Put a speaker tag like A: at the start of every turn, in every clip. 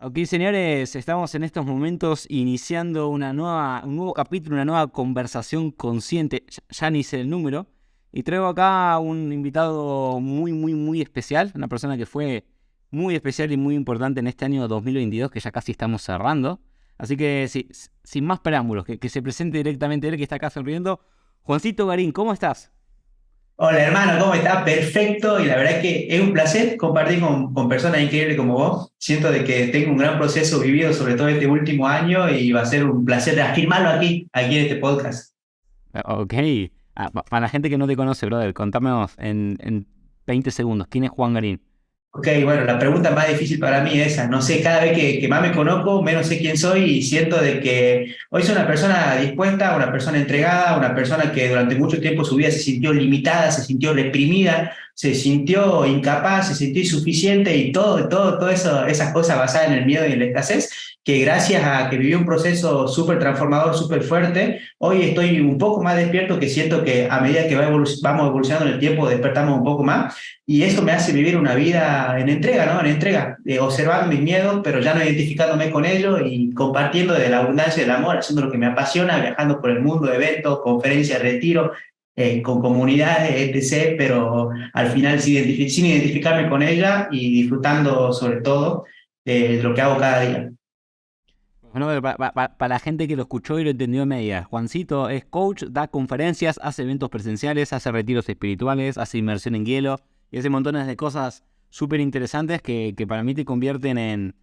A: Ok, señores, estamos en estos momentos iniciando un nuevo capítulo, una nueva conversación consciente. Ya ni sé el número. Y traigo acá un invitado muy especial. Una persona que fue muy especial y muy importante en este año 2022, que ya casi estamos cerrando. Así que, sin más preámbulos, que se presente directamente él, que está acá sonriendo. Juancito Garín, ¿cómo estás?
B: Hola hermano, ¿cómo estás? Perfecto, y la verdad es que es un placer compartir con personas increíbles como vos. Siento de que tengo un gran proceso vivido, sobre todo este último año, y va a ser un placer afirmarlo aquí en este podcast.
A: Ok. Para la gente que no te conoce, brother, contámonos en 20 segundos. ¿Quién es Juan Garín?
B: Ok, bueno, la pregunta más difícil para mí es esa. No sé, cada vez que más me conozco, menos sé quién soy y siento de que hoy soy una persona dispuesta, una persona entregada, una persona que durante mucho tiempo su vida se sintió limitada, se sintió reprimida, se sintió incapaz, se sintió insuficiente y todo eso, esas cosas basadas en el miedo y en la escasez, que gracias a que viví un proceso súper transformador, súper fuerte, hoy estoy un poco más despierto, que siento que a medida que vamos evolucionando en el tiempo despertamos un poco más. Y eso me hace vivir una vida en entrega, ¿no? En entrega, observando mis miedos, pero ya no identificándome con ellos y compartiendo de la abundancia del amor, haciendo lo que me apasiona, viajando por el mundo, eventos, conferencias, retiro, con comunidades, etc., pero al final sin identificarme con ella y disfrutando sobre todo de lo que hago cada día.
A: Bueno, para la gente que lo escuchó y lo entendió en media, Juancito es coach, da conferencias, hace eventos presenciales, hace retiros espirituales, hace inmersión en hielo y hace montones de cosas súper interesantes que para mí te convierten en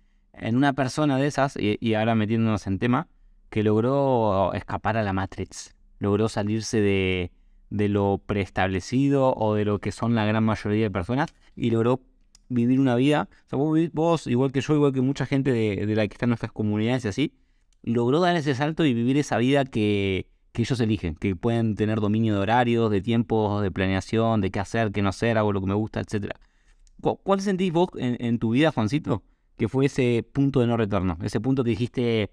A: una persona de esas, y ahora metiéndonos en tema, que logró escapar a la Matrix, logró salirse de lo preestablecido o de lo que son la gran mayoría de personas y logró vivir una vida. O sea, vos, igual que yo, igual que mucha gente de la que está en nuestras comunidades y así, logró dar ese salto y vivir esa vida que ellos eligen, que pueden tener dominio de horarios, de tiempos, de planeación, de qué hacer, qué no hacer, hago lo que me gusta, etcétera. ¿Cuál sentís vos en tu vida, Juancito, que fue ese punto de no retorno? Ese punto que dijiste,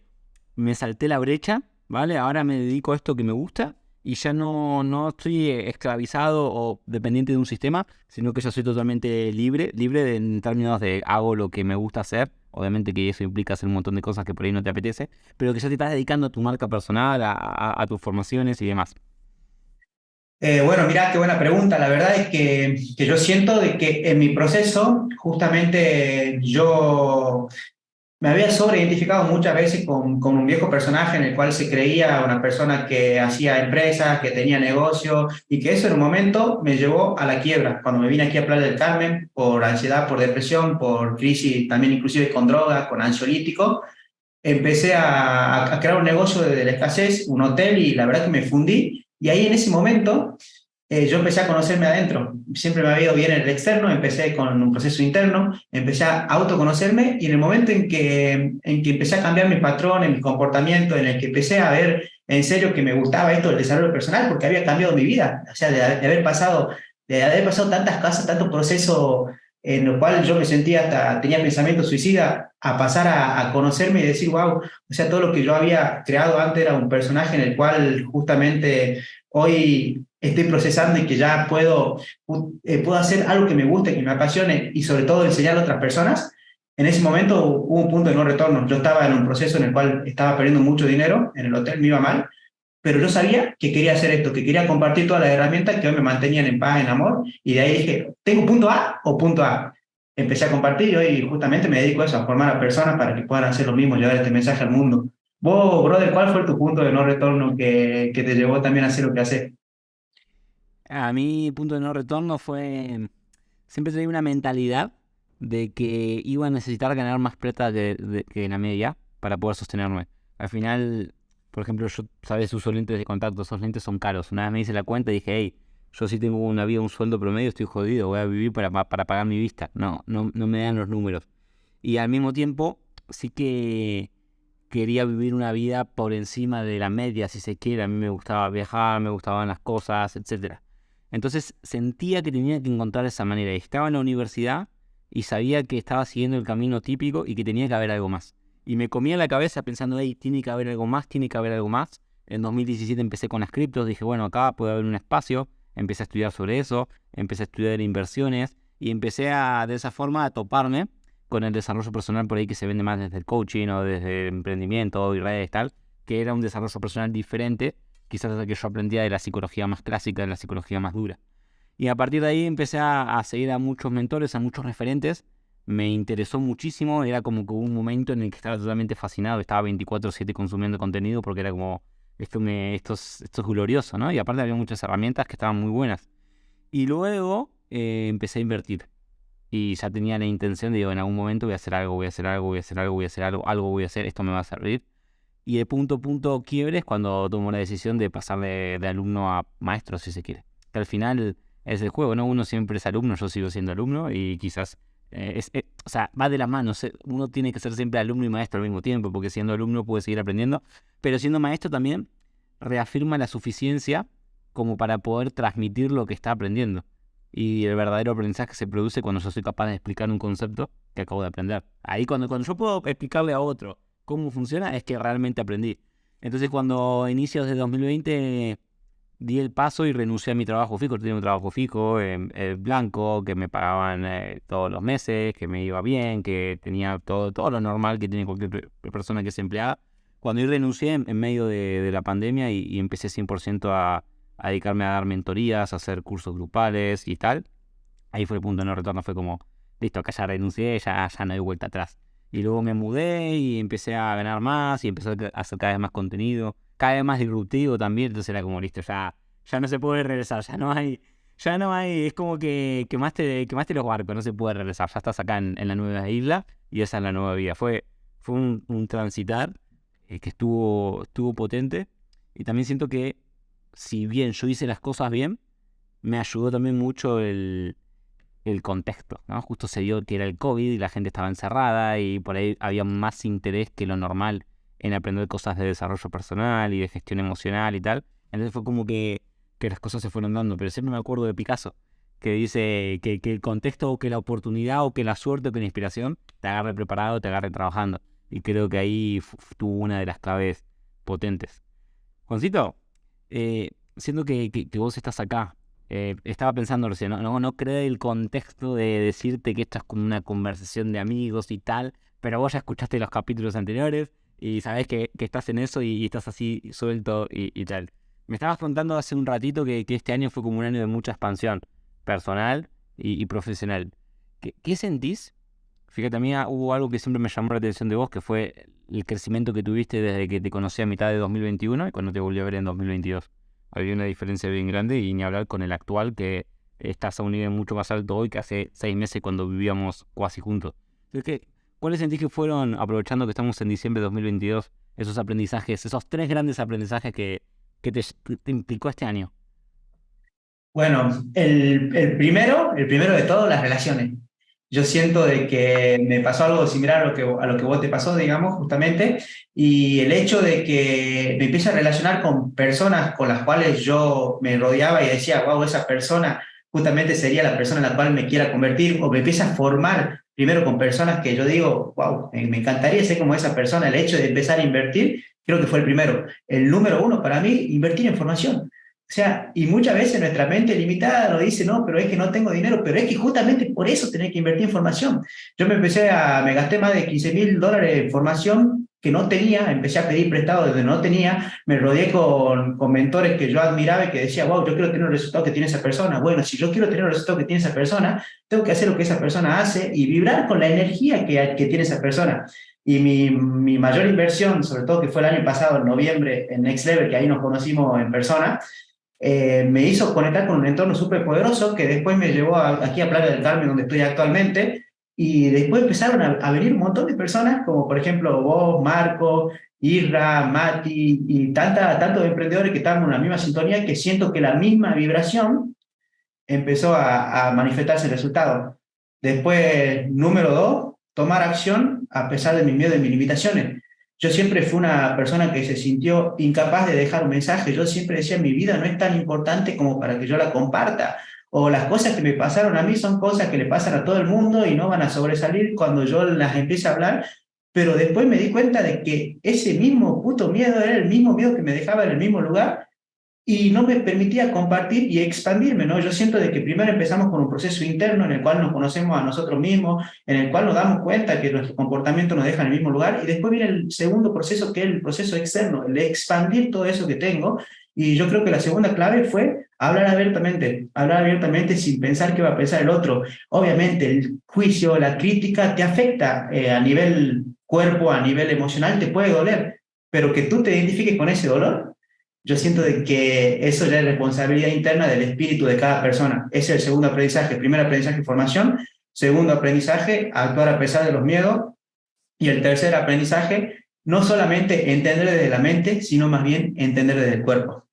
A: me salté la brecha, ¿vale? Ahora me dedico a esto que me gusta y ya no estoy esclavizado o dependiente de un sistema, sino que ya soy totalmente libre en términos de hago lo que me gusta hacer. Obviamente que eso implica hacer un montón de cosas que por ahí no te apetece, pero que ya te estás dedicando a tu marca personal, a tus formaciones y demás.
B: Bueno, mirá, qué buena pregunta. La verdad es que yo siento de que en mi proceso, justamente yo me había sobreidentificado muchas veces con un viejo personaje en el cual se creía una persona que hacía empresas, que tenía negocio y que eso en un momento me llevó a la quiebra. Cuando me vine aquí a Playa del Carmen por ansiedad, por depresión, por crisis también inclusive con droga, con ansiolítico, empecé a crear un negocio de la escasez, un hotel y la verdad que me fundí. Y ahí en ese momento yo empecé a conocerme adentro. Siempre me había ido bien en el externo, empecé con un proceso interno, empecé a autoconocerme y en el momento en que empecé a cambiar mis patrones, mi comportamiento, en el que empecé a ver en serio que me gustaba esto del desarrollo personal, porque había cambiado mi vida, o sea, de haber pasado tantas cosas, tantos procesos en los cuales yo me sentía hasta, tenía pensamientos suicidas, a pasar a conocerme y decir, wow, o sea, todo lo que yo había creado antes era un personaje en el cual justamente hoy estoy procesando y que ya puedo hacer algo que me guste, que me apasione y sobre todo enseñar a otras personas. En ese momento hubo un punto de no retorno. Yo estaba en un proceso en el cual estaba perdiendo mucho dinero, en el hotel me iba mal, pero yo sabía que quería hacer esto, que quería compartir todas las herramientas que hoy me mantenían en paz, en amor, y de ahí dije, ¿tengo punto A o punto A? Empecé a compartir y hoy justamente me dedico a eso, a formar a personas para que puedan hacer lo mismo, llevar este mensaje al mundo. Vos, brother, ¿cuál fue tu punto de no retorno que te llevó también a hacer lo que haces?
A: A mí, punto de no retorno fue. Siempre tenía una mentalidad de que iba a necesitar ganar más plata que la media para poder sostenerme. Al final, por ejemplo, yo, sabes, uso lentes de contacto, esos lentes son caros. Una vez me hice la cuenta y dije, hey, yo sí tengo una vida, un sueldo promedio, estoy jodido, voy a vivir para pagar mi vista. No me dan los números. Y al mismo tiempo, sí que quería vivir una vida por encima de la media, si se quiere. A mí me gustaba viajar, me gustaban las cosas, etcétera. Entonces sentía que tenía que encontrar esa manera. Estaba en la universidad y sabía que estaba siguiendo el camino típico y que tenía que haber algo más. Y me comía la cabeza pensando, hey, tiene que haber algo más, tiene que haber algo más. En 2017 empecé con las criptos, dije, bueno, acá puede haber un espacio. Empecé a estudiar sobre eso, empecé a estudiar inversiones y empecé de esa forma a toparme con el desarrollo personal por ahí que se vende más desde el coaching o desde el emprendimiento y redes tal, que era un desarrollo personal diferente, quizás al que yo aprendía de la psicología más clásica, de la psicología más dura. Y a partir de ahí empecé a seguir a muchos mentores, a muchos referentes. Me interesó muchísimo, era como que hubo un momento en el que estaba totalmente fascinado, estaba 24/7 consumiendo contenido porque era como, esto es glorioso, ¿no? Y aparte había muchas herramientas que estaban muy buenas. Y luego empecé a invertir. Y ya tenía la intención de, digo, en algún momento voy a hacer algo, voy a hacer algo, voy a hacer algo, voy a hacer algo, algo voy a hacer, esto me va a servir. Y de punto a punto quiebre es cuando tomo la decisión de pasar de alumno a maestro, si se quiere. Que al final es el juego, ¿no? Uno siempre es alumno, yo sigo siendo alumno y quizás, o sea, va de la mano. Uno tiene que ser siempre alumno y maestro al mismo tiempo, porque siendo alumno puede seguir aprendiendo, pero siendo maestro también reafirma la suficiencia como para poder transmitir lo que está aprendiendo. Y el verdadero aprendizaje se produce cuando yo soy capaz de explicar un concepto que acabo de aprender. Ahí cuando yo puedo explicarle a otro cómo funciona, es que realmente aprendí. Entonces cuando a inicios de 2020 di el paso y renuncié a mi trabajo fijo, tenía un trabajo fijo, blanco, que me pagaban todos los meses, que me iba bien, que tenía todo lo normal que tiene cualquier persona que es empleada. Cuando yo renuncié en medio de la pandemia y empecé 100% a dedicarme a dar mentorías, a hacer cursos grupales y tal, ahí fue el punto de no retorno, fue como, listo, acá ya renuncié, ya no hay vuelta atrás. Y luego me mudé y empecé a ganar más y empecé a hacer cada vez más contenido, cada vez más disruptivo también, entonces era como, listo, ya no se puede regresar, ya no hay, es como que quemaste los barcos, no se puede regresar, ya estás acá en la nueva isla y esa es la nueva vida. Fue un transitar que estuvo potente y también siento que si bien yo hice las cosas bien, me ayudó también mucho el contexto, ¿no? Justo se dio que era el COVID y la gente estaba encerrada y por ahí había más interés que lo normal en aprender cosas de desarrollo personal y de gestión emocional y tal. Entonces fue como que las cosas se fueron dando. Pero siempre me acuerdo de Picasso, que dice que el contexto o que la oportunidad o que la suerte o que la inspiración te agarre preparado, te agarre trabajando. Y creo que ahí tuvo una de las claves potentes. Juancito, siendo que vos estás acá, estaba pensando recién, no creo el contexto de decirte que esto es como una conversación de amigos y tal, pero vos ya escuchaste los capítulos anteriores y sabés que estás en eso y estás así suelto y tal. Me estabas contando hace un ratito que este año fue como un año de mucha expansión personal y profesional. ¿Qué sentís? Fíjate, a mí hubo algo que siempre me llamó la atención de vos, que fue el crecimiento que tuviste desde que te conocí a mitad de 2021 y cuando te volví a ver en 2022. Había una diferencia bien grande y ni hablar con el actual, que estás a un nivel mucho más alto hoy que hace 6 meses cuando vivíamos casi juntos. Entonces, ¿cuáles sentís que fueron, aprovechando que estamos en diciembre de 2022, esos aprendizajes, esos 3 grandes aprendizajes que te implicó este año?
B: Bueno, el primero de todo, las relaciones. Yo siento de que me pasó algo similar a lo que vos te pasó, digamos, justamente, y el hecho de que me empiece a relacionar con personas con las cuales yo me rodeaba y decía, wow, esa persona justamente sería la persona en la cual me quiera convertir, o me empieza a formar primero con personas que yo digo, wow, me encantaría ser como esa persona. El hecho de empezar a invertir, creo que fue el primero. El número uno para mí, invertir en formación. O sea, y muchas veces nuestra mente limitada nos dice, no, pero es que no tengo dinero, pero es que justamente por eso tenés que invertir en formación. Yo me gasté más de $15.000 en formación que no tenía, empecé a pedir prestado desde no tenía, me rodeé con mentores que yo admiraba y que decía, wow, yo quiero tener el resultado que tiene esa persona. Bueno, si yo quiero tener el resultado que tiene esa persona, tengo que hacer lo que esa persona hace y vibrar con la energía que tiene esa persona. Y mi mayor inversión, sobre todo que fue el año pasado, en noviembre, en Next Level, que ahí nos conocimos en persona, me hizo conectar con un entorno súper poderoso que después me llevó aquí a Playa del Carmen, donde estoy actualmente, y después empezaron a venir un montón de personas, como por ejemplo vos, Marco, Irra, Mati, y tantos emprendedores que están en la misma sintonía, que siento que la misma vibración empezó a manifestarse el resultado. Después, número dos, tomar acción a pesar de mis miedos y mis limitaciones. Yo siempre fui una persona que se sintió incapaz de dejar un mensaje. Yo siempre decía, mi vida no es tan importante como para que yo la comparta. O las cosas que me pasaron a mí son cosas que le pasan a todo el mundo y no van a sobresalir cuando yo las empiece a hablar. Pero después me di cuenta de que ese mismo puto miedo era el mismo miedo que me dejaba en el mismo lugar y no me permitía compartir y expandirme, ¿no? Yo siento de que primero empezamos con un proceso interno en el cual nos conocemos a nosotros mismos, en el cual nos damos cuenta que nuestro comportamiento nos deja en el mismo lugar, y después viene el segundo proceso, que es el proceso externo, el de expandir todo eso que tengo, y yo creo que la segunda clave fue hablar abiertamente sin pensar qué va a pensar el otro. Obviamente el juicio, la crítica te afecta a nivel cuerpo, a nivel emocional, te puede doler, pero que tú te identifiques con ese dolor, yo siento de que eso ya es responsabilidad interna del espíritu de cada persona. Ese es el segundo aprendizaje. Primer aprendizaje, formación. Segundo aprendizaje, actuar a pesar de los miedos. Y el tercer aprendizaje, no solamente entender desde la mente, sino más bien entender desde el cuerpo.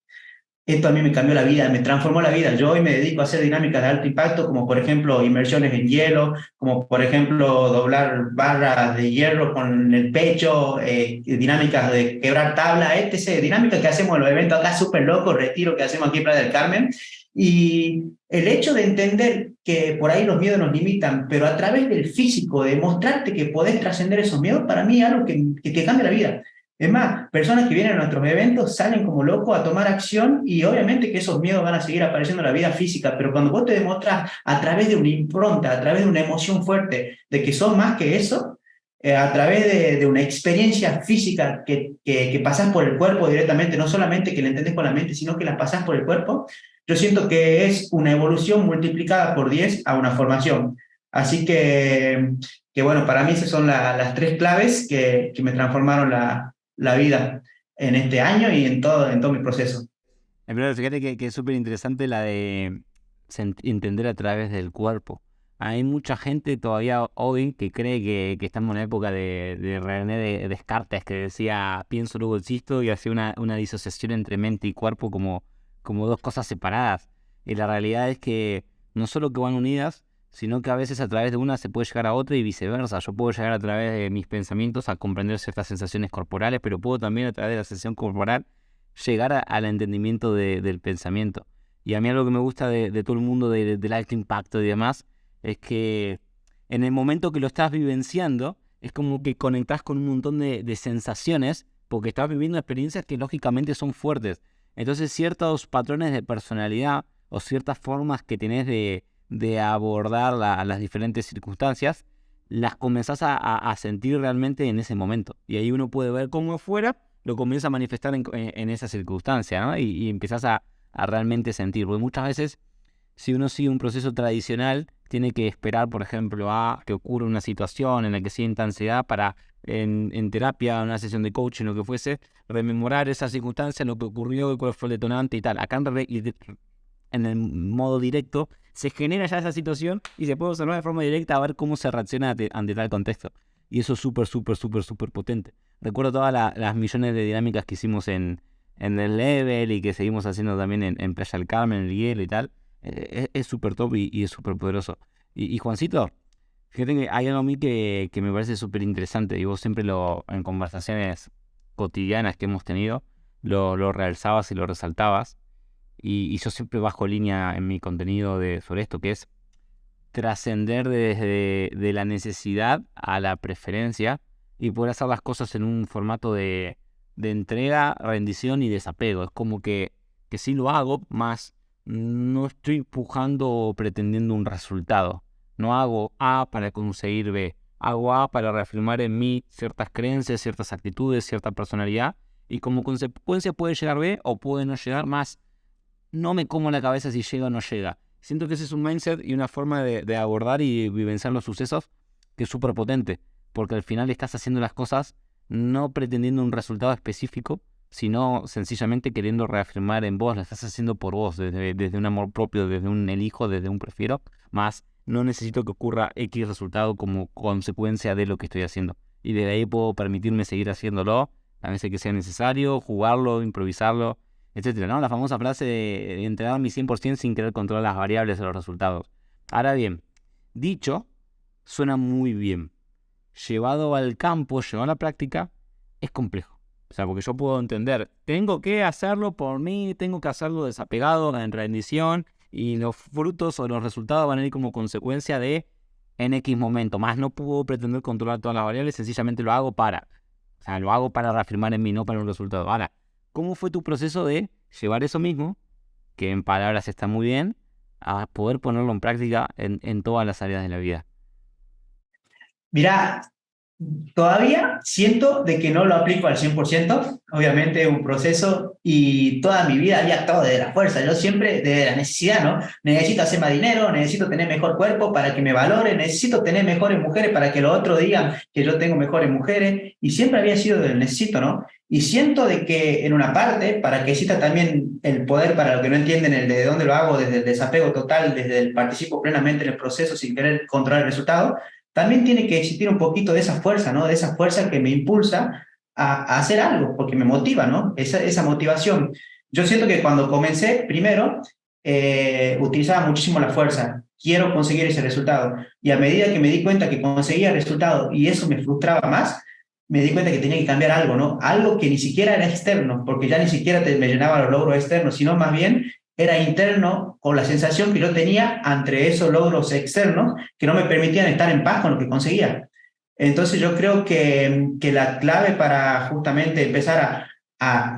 B: Esto a mí me cambió la vida, me transformó la vida. Yo hoy me dedico a hacer dinámicas de alto impacto, como por ejemplo inmersiones en hielo, como por ejemplo doblar barras de hierro con el pecho, dinámicas de quebrar tabla, etc. Dinámicas que hacemos en los eventos acá súper locos, retiro que hacemos aquí en Playa del Carmen. Y el hecho de entender que por ahí los miedos nos limitan, pero a través del físico, de mostrarte que podés trascender esos miedos, para mí es algo que te cambia la vida. Es más, personas que vienen a nuestros eventos salen como locos a tomar acción, y obviamente que esos miedos van a seguir apareciendo en la vida física, pero cuando vos te demuestras a través de una impronta, a través de una emoción fuerte, de que sos más que eso, a través de una experiencia física que pasás por el cuerpo directamente, no solamente que la entendés con la mente, sino que la pasás por el cuerpo, yo siento que es una evolución multiplicada por 10 a una formación. Así que bueno, para mí esas son las tres claves que me transformaron la vida en este año y en todo mi proceso.
A: Pero fíjate que es súper interesante la de entender a través del cuerpo. Hay mucha gente todavía hoy que cree que estamos en una época de René Descartes, que decía pienso luego existo, y hacía una disociación entre mente y cuerpo como dos cosas separadas. Y la realidad es que no solo que van unidas, sino que a veces a través de una se puede llegar a otra y viceversa. Yo puedo llegar a través de mis pensamientos a comprender ciertas sensaciones corporales, pero puedo también a través de la sensación corporal llegar al entendimiento del pensamiento. Y a mí algo que me gusta de todo el mundo del alto impacto y demás es que en el momento que lo estás vivenciando es como que conectás con un montón de sensaciones, porque estás viviendo experiencias que lógicamente son fuertes. Entonces ciertos patrones de personalidad o ciertas formas que tenés de abordar las diferentes circunstancias, las comenzás a sentir realmente en ese momento. Y ahí uno puede ver cómo afuera lo comienza a manifestar en esa circunstancia, ¿no? Y empezás a realmente sentir. Porque muchas veces, si uno sigue un proceso tradicional, tiene que esperar, por ejemplo, a que ocurra una situación en la que sienta ansiedad para, en terapia, en una sesión de coaching, lo que fuese, rememorar esa circunstancia, lo que ocurrió, cuál fue el detonante y tal. Acá en el modo directo se genera ya esa situación y se puede observar de forma directa a ver cómo se reacciona ante tal contexto. Y eso es súper, súper, súper, súper potente. Recuerdo todas las millones de dinámicas que hicimos en el Level y que seguimos haciendo también en Playa del Carmen, en el hielo y tal. Es súper top y es súper poderoso. Y Juancito, fíjate que hay algo a mí que me parece súper interesante, y vos siempre en conversaciones cotidianas que hemos tenido, lo realzabas y lo resaltabas. Y yo siempre bajo línea en mi contenido sobre esto, que es trascender desde de la necesidad a la preferencia y poder hacer las cosas en un formato de entrega, rendición y desapego. Es como que sí lo hago, más no estoy empujando o pretendiendo un resultado. No hago A para conseguir B. Hago A para reafirmar en mí ciertas creencias, ciertas actitudes, cierta personalidad, y como consecuencia puede llegar B o puede no llegar, más no me como la cabeza si llega o no llega. Siento que ese es un mindset y una forma de abordar y vivenciar los sucesos que es súper potente, porque al final estás haciendo las cosas no pretendiendo un resultado específico, sino sencillamente queriendo reafirmar en vos, lo estás haciendo por vos, desde un amor propio, desde un elijo, desde un prefiero, más no necesito que ocurra X resultado como consecuencia de lo que estoy haciendo. Y desde ahí puedo permitirme seguir haciéndolo, a veces que sea necesario, jugarlo, improvisarlo, etcétera, ¿no? La famosa frase de entregar mi 100% sin querer controlar las variables de los resultados. Ahora bien, dicho, suena muy bien. Llevado al campo, llevado a la práctica, es complejo. O sea, porque yo puedo entender, tengo que hacerlo por mí, tengo que hacerlo desapegado, en rendición, y los frutos o los resultados van a ir como consecuencia de en X momento. Más no puedo pretender controlar todas las variables, sencillamente lo hago para. O sea, lo hago para reafirmar en mí, no para un resultado. Ahora, ¿cómo fue tu proceso de llevar eso mismo, que en palabras está muy bien, a poder ponerlo en práctica en todas las áreas de la vida.
B: Mira, todavía siento de que no lo aplico al 100%, obviamente es un proceso y toda mi vida había actuado de la fuerza, yo siempre de la necesidad, ¿no? Necesito hacer más dinero, necesito tener mejor cuerpo para que me valoren, necesito tener mejores mujeres para que los otros digan que yo tengo mejores mujeres y siempre había sido del necesito, ¿no? Y siento de que en una parte, para que exista también el poder, para lo que no entienden, el de dónde lo hago, desde el desapego total, desde el participo plenamente en el proceso sin querer controlar el resultado, también tiene que existir un poquito de esa fuerza, ¿no? De esa fuerza que me impulsa a hacer algo, porque me motiva, ¿no? Esa motivación. Yo siento que cuando comencé, primero, utilizaba muchísimo la fuerza. Quiero conseguir ese resultado. Y a medida que me di cuenta que conseguía el resultado y eso me frustraba más, me di cuenta que tenía que cambiar algo, ¿no? Algo que ni siquiera era externo, porque ya ni siquiera me llenaba los logros externos, sino más bien era interno con la sensación que yo tenía ante esos logros externos que no me permitían estar en paz con lo que conseguía. Entonces yo creo que la clave para justamente empezar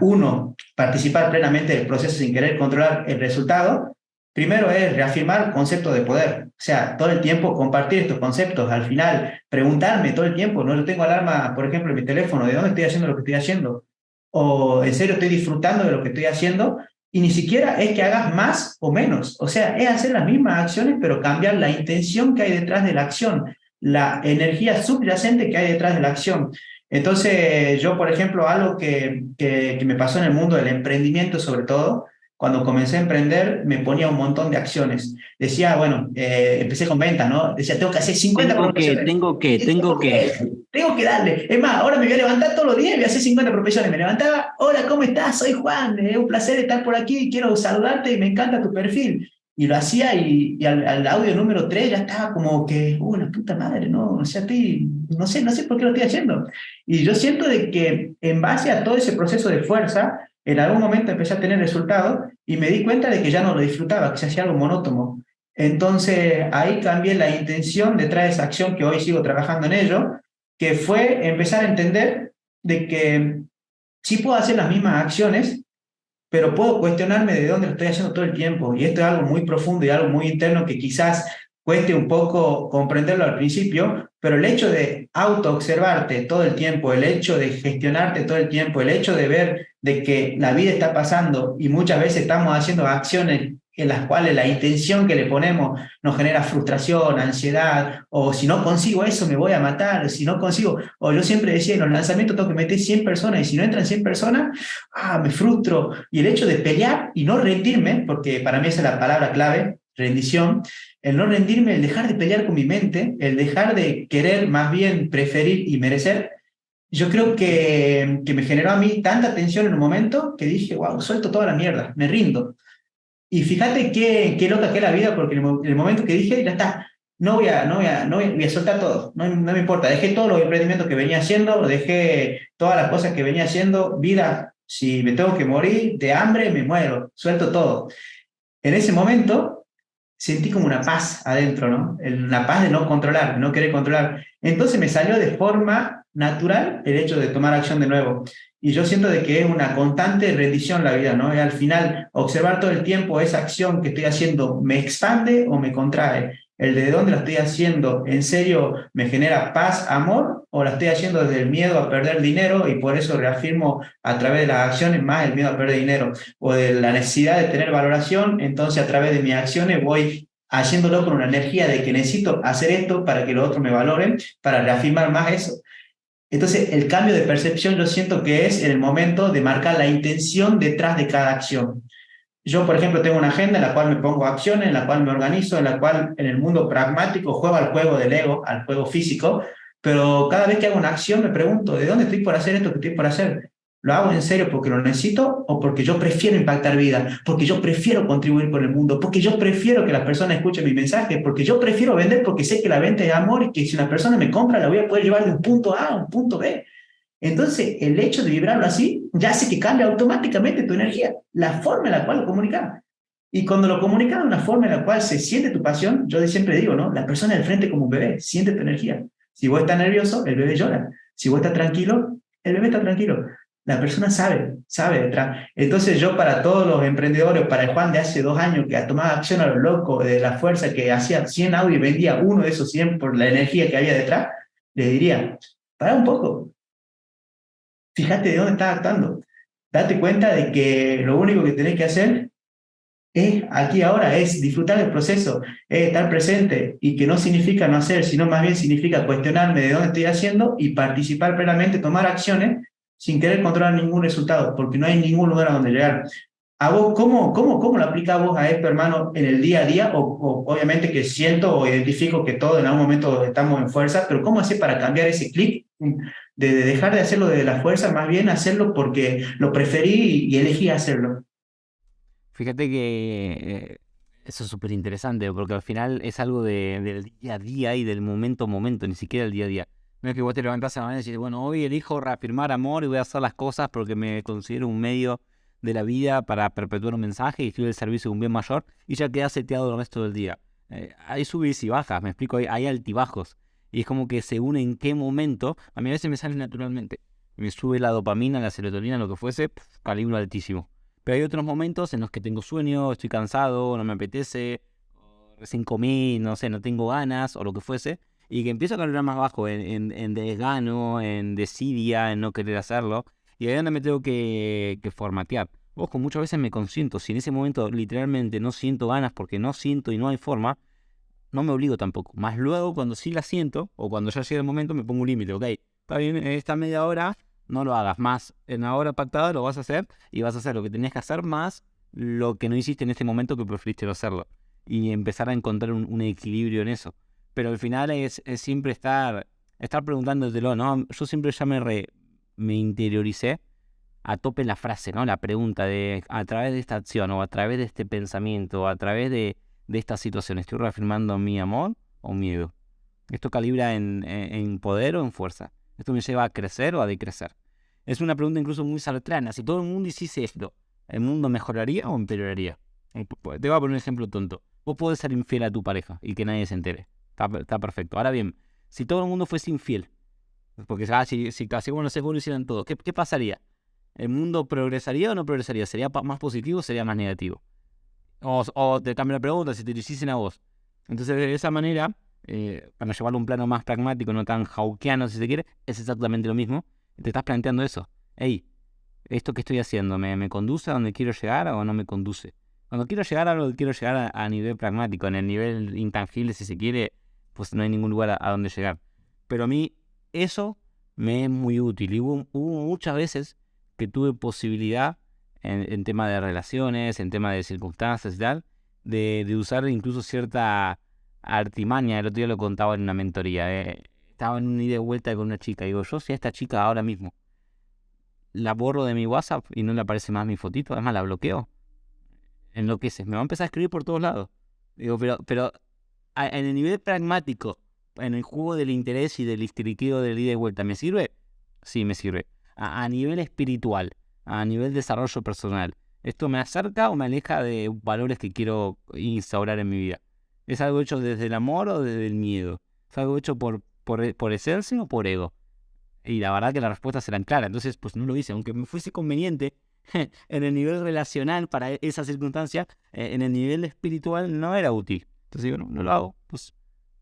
B: uno, participar plenamente del proceso sin querer controlar el resultado, primero es reafirmar el concepto de poder. O sea, todo el tiempo compartir estos conceptos. Al final, preguntarme todo el tiempo, no yo tengo alarma, por ejemplo, en mi teléfono, ¿de dónde estoy haciendo lo que estoy haciendo? O en serio estoy disfrutando de lo que estoy haciendo y ni siquiera es que hagas más o menos, o sea, es hacer las mismas acciones, pero cambiar la intención que hay detrás de la acción, la energía subyacente que hay detrás de la acción. Entonces, yo, por ejemplo, algo que me pasó en el mundo del emprendimiento, sobre todo, cuando comencé a emprender, me ponía un montón de acciones. Decía, bueno, empecé con ventas, ¿no? Decía, tengo que hacer 50 promociones.
A: Tengo que.
B: Tengo que darle. Es más, ahora me voy a levantar todos los días y voy a hacer 50 profesiones. Me levantaba, hola, ¿cómo estás? Soy Juan, es un placer estar por aquí, quiero saludarte y me encanta tu perfil. Y lo hacía y al audio número 3 ya estaba como que, la puta madre, no, o sea, no sé por qué lo estoy haciendo. Y yo siento de que en base a todo ese proceso de fuerza, en algún momento empecé a tener resultados y me di cuenta de que ya no lo disfrutaba, que se hacía algo monótono. Entonces ahí cambié la intención detrás de esa acción que hoy sigo trabajando en ello, que fue empezar a entender de que sí puedo hacer las mismas acciones, pero puedo cuestionarme de dónde lo estoy haciendo todo el tiempo. Y esto es algo muy profundo y algo muy interno que quizás cueste un poco comprenderlo al principio, pero el hecho de autoobservarte todo el tiempo, el hecho de gestionarte todo el tiempo, el hecho de ver de que la vida está pasando y muchas veces estamos haciendo acciones en las cuales la intención que le ponemos nos genera frustración, ansiedad, o si no consigo eso me voy a matar, si no consigo, o yo siempre decía, en los lanzamientos tengo que meter 100 personas y si no entran 100 personas, me frustro. Y el hecho de pelear y no rendirme, porque para mí esa es la palabra clave, rendición, el no rendirme, el dejar de pelear con mi mente, el dejar de querer más bien preferir y merecer, yo creo que me generó a mí tanta tensión en un momento que dije, wow, suelto toda la mierda, me rindo. Y fíjate qué loca que es la vida, porque en el momento que dije, ya está, voy a soltar todo, no me importa, dejé todos los emprendimientos que venía haciendo, dejé todas las cosas que venía haciendo, vida, si me tengo que morir de hambre, me muero, suelto todo. En ese momento sentí como una paz adentro, ¿no? La paz de no controlar, de no querer controlar. Entonces me salió de forma natural el hecho de tomar acción de nuevo. Y yo siento de que es una constante rendición la vida, ¿no? Y al final, observar todo el tiempo esa acción que estoy haciendo, ¿me expande o me contrae? El de dónde la estoy haciendo, ¿en serio me genera paz, amor? ¿O la estoy haciendo desde el miedo a perder dinero y por eso reafirmo a través de las acciones más el miedo a perder dinero? O de la necesidad de tener valoración, entonces a través de mis acciones voy haciéndolo con una energía de que necesito hacer esto para que los otros me valoren, para reafirmar más eso. Entonces, el cambio de percepción yo siento que es en el momento de marcar la intención detrás de cada acción. Yo, por ejemplo, tengo una agenda en la cual me pongo acciones, en la cual me organizo, en la cual en el mundo pragmático juego al juego del ego, al juego físico, pero cada vez que hago una acción me pregunto, ¿de dónde estoy por hacer esto que estoy por hacer? ¿Lo hago en serio porque lo necesito o porque yo prefiero impactar vida? Porque yo prefiero contribuir con el mundo, porque yo prefiero que las personas escuchen mi mensaje, porque yo prefiero vender porque sé que la venta es amor y que si una persona me compra la voy a poder llevar de un punto A a un punto B. Entonces, el hecho de vibrarlo así ya hace que cambie automáticamente tu energía, la forma en la cual lo comunicas. Y cuando lo comunicas de una forma en la cual se siente tu pasión, yo siempre digo, ¿no? La persona del frente como un bebé, siente tu energía. Si vos estás nervioso, el bebé llora. Si vos estás tranquilo, el bebé está tranquilo. La persona sabe detrás. Entonces yo para todos los emprendedores, para el Juan de hace 2 años que ha tomado acción a lo loco, de la fuerza que hacía 100 audios y vendía uno de esos 100 por la energía que había detrás, le diría, para un poco, fíjate de dónde estás actuando. Date cuenta de que lo único que tenés que hacer es aquí ahora, es disfrutar del proceso, es estar presente y que no significa no hacer, sino más bien significa cuestionarme de dónde estoy haciendo y participar plenamente, tomar acciones sin querer controlar ningún resultado, porque no hay ningún lugar a donde llegar. ¿A vos cómo lo aplicás vos a esto, hermano, en el día a día? O obviamente que siento o identifico que todos en algún momento estamos en fuerza, pero ¿cómo hacer para cambiar ese clic de dejar de hacerlo desde la fuerza, más bien hacerlo porque lo preferí y elegí hacerlo?
A: Fíjate que eso es súper interesante, porque al final es algo del día a día y del momento a momento, ni siquiera el día a día. No es que vos te levantás a la mañana y decís, bueno, hoy elijo reafirmar amor y voy a hacer las cosas porque me considero un medio de la vida para perpetuar un mensaje y estoy al servicio de un bien mayor y ya quedás seteado el resto del día. Hay subes y bajas, me explico, hay altibajos. Y es como que según en qué momento, a mí a veces me sale naturalmente. Me sube la dopamina, la serotonina, lo que fuese, calibre altísimo. Pero hay otros momentos en los que tengo sueño, estoy cansado, no me apetece, o recién comí, no sé, no tengo ganas, o lo que fuese, y que empiezo a calibrar más bajo en desgano, en desidia, en no querer hacerlo, y ahí es donde me tengo que formatear. Ojo, muchas veces me consiento, si en ese momento literalmente no siento ganas porque no siento y no hay forma, no me obligo tampoco. Más luego, cuando sí la siento, o cuando ya llega el momento, me pongo un límite. Ok, está bien, en esta media hora no lo hagas más. En la hora pactada lo vas a hacer y vas a hacer lo que tenías que hacer más lo que no hiciste en este momento que preferiste no hacerlo. Y empezar a encontrar un equilibrio en eso. Pero al final es siempre estar preguntándotelo, ¿no? Yo siempre ya me interioricé a tope la frase, ¿no? La pregunta de a través de esta acción o a través de este pensamiento o a través de esta situación, ¿estoy reafirmando mi amor o miedo? ¿Esto calibra en poder o en fuerza? ¿Esto me lleva a crecer o a decrecer? Es una pregunta incluso muy sartrana. Si todo el mundo hiciese esto, ¿el mundo mejoraría o empeoraría? Te voy a poner un ejemplo tonto. Vos podés ser infiel a tu pareja y que nadie se entere. Está perfecto. Ahora bien, si todo el mundo fuese infiel, porque si casi bueno, vos lo hicieran todo, ¿qué pasaría? ¿El mundo progresaría o no progresaría? ¿Sería más positivo o sería más negativo? O te cambio la pregunta, si te lo hiciesen a vos. Entonces, de esa manera, para llevarlo a un plano más pragmático, no tan hawkiano si se quiere, es exactamente lo mismo. Te estás planteando eso. Hey, ¿esto que estoy haciendo me conduce a donde quiero llegar o no me conduce? Cuando quiero llegar a lo que quiero llegar a nivel pragmático, en el nivel intangible si se quiere, pues no hay ningún lugar a donde llegar. Pero a mí eso me es muy útil. Y hubo muchas veces que tuve posibilidad en tema de relaciones, en tema de circunstancias y tal, de usar incluso cierta artimaña. El otro día lo contaba en una mentoría. Estaba en un ida y vuelta con una chica. Digo, yo si a esta chica ahora mismo la borro de mi WhatsApp y no le aparece más mi fotito, además la bloqueo, enloquece, me va a empezar a escribir por todos lados. Digo, pero en el nivel pragmático, en el juego del interés y del histeriqueo del ida y vuelta, ¿me sirve? Sí, me sirve. A nivel espiritual, a nivel desarrollo personal, ¿esto me acerca o me aleja de valores que quiero instaurar en mi vida? ¿Es algo hecho desde el amor o desde el miedo? ¿Es algo hecho por esencia o por ego? Y la verdad que las respuestas eran claras, entonces pues no lo hice, aunque me fuese conveniente en el nivel relacional para esa circunstancia, en el nivel espiritual no era útil. Entonces digo, no lo hago, pues